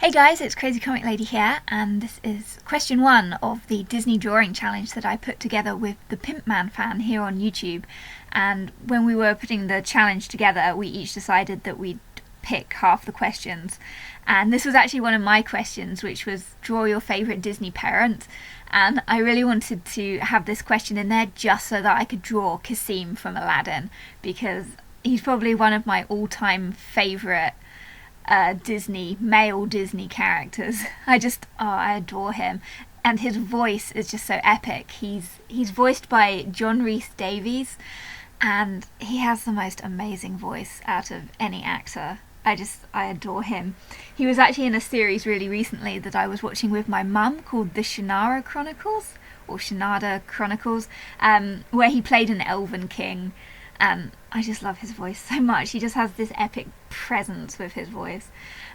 Hey guys, it's Crazy Comic Lady here, and this is question 1 of the Disney drawing challenge that I put together with the Pimpman fan here on YouTube. And when we were putting the challenge together, we each decided that we'd pick half the questions. And this was actually one of my questions, which was draw your favourite Disney parent. And I really wanted to have this question in there just so that I could draw Cassim from Aladdin, because he's probably one of my all-time favourite male Disney characters. I adore him, and his voice is just so epic. He's voiced by John Rhys Davies, and he has the most amazing voice out of any actor. I adore him. He was actually in a series really recently that I was watching with my mum called the Shannara Chronicles, or Shannada Chronicles, where he played an elven king. And I just love his voice so much. He just has this epic presence with his voice.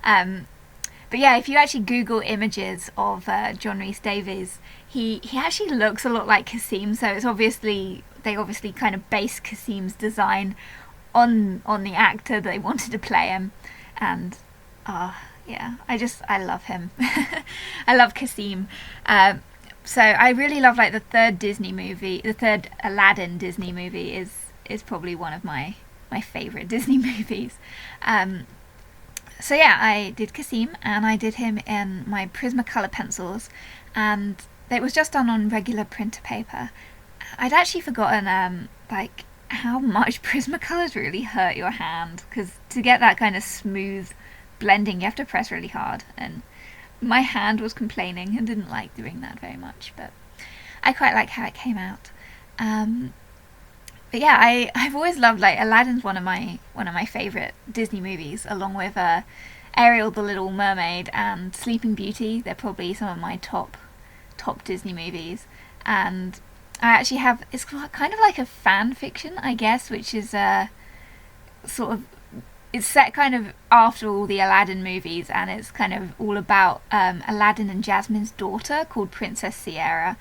But yeah, if you actually Google images of John Rhys Davies, he actually looks a lot like Cassim. So they obviously kind of based Cassim's design on the actor they wanted to play him. And yeah, I love him. I love Cassim. So I really love the third Aladdin Disney movie is probably one of my favourite Disney movies. So yeah, I did Cassim, and I did him in my Prismacolor pencils, and it was just done on regular printer paper. I'd actually forgotten how much Prismacolors really hurt your hand, because to get that kind of smooth blending you have to press really hard, and my hand was complaining and didn't like doing that very much, but I quite like how it came out. But yeah, I've always loved Aladdin's one of my favourite Disney movies, along with Ariel the Little Mermaid and Sleeping Beauty. They're probably some of my top Disney movies. And I actually have, it's kind of like a fan fiction, I guess, which is it's set kind of after all the Aladdin movies, and it's kind of all about Aladdin and Jasmine's daughter called Princess Sierra.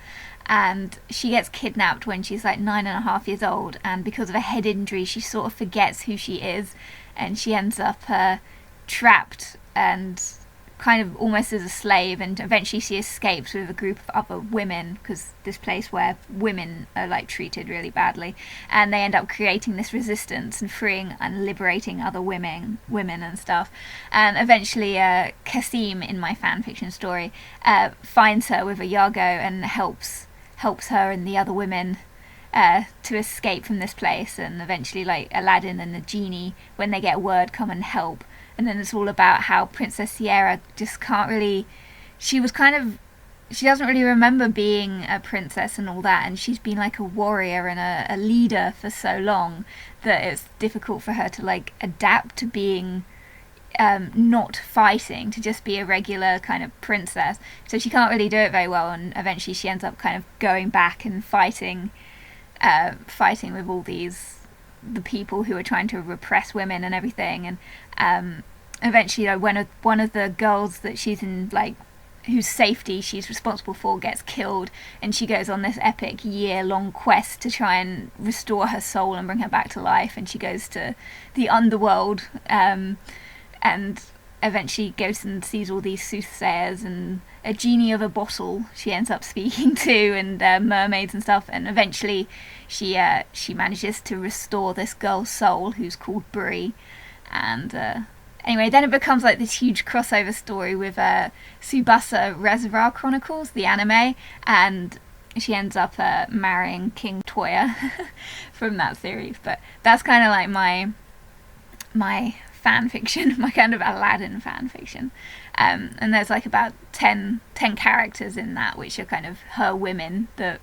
And she gets kidnapped when she's 9.5 years old, and because of a head injury she sort of forgets who she is, and she ends up trapped and kind of almost as a slave, and eventually she escapes with a group of other women, because this place where women are treated really badly, and they end up creating this resistance and freeing and liberating other women and stuff. And eventually Cassim, in my fanfiction story, finds her with Iago and helps her and the other women to escape from this place, and eventually Aladdin and the genie, when they get word, come and help. And then it's all about how Princess Sierra just she doesn't really remember being a princess and all that, and she's been a warrior and a leader for so long that it's difficult for her to adapt to being not fighting, to just be a regular kind of princess. So she can't really do it very well, and eventually she ends up kind of going back and fighting with all the people who are trying to repress women and everything. And eventually one of the girls that she's in, whose safety she's responsible for, gets killed, and she goes on this epic year-long quest to try and restore her soul and bring her back to life. And she goes to the underworld, and eventually goes and sees all these soothsayers and a genie of a bottle she ends up speaking to, and mermaids and stuff. And eventually she manages to restore this girl's soul, who's called Brie. And anyway, then it becomes this huge crossover story with Tsubasa Reservoir Chronicles, the anime, and she ends up marrying King Toya from that series. But that's kind of my fan fiction, my kind of Aladdin fan fiction. And there's about 10 characters in that, which are kind of her women that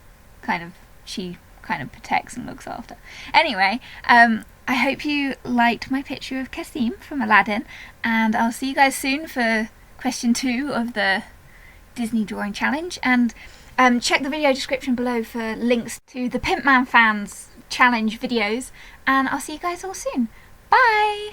she kind of protects and looks after. Anyway, I hope you liked my picture of Cassim from Aladdin, and I'll see you guys soon for question 2 of the Disney drawing challenge. And check the video description below for links to the Pimpman fans challenge videos, and I'll see you guys all soon. Bye!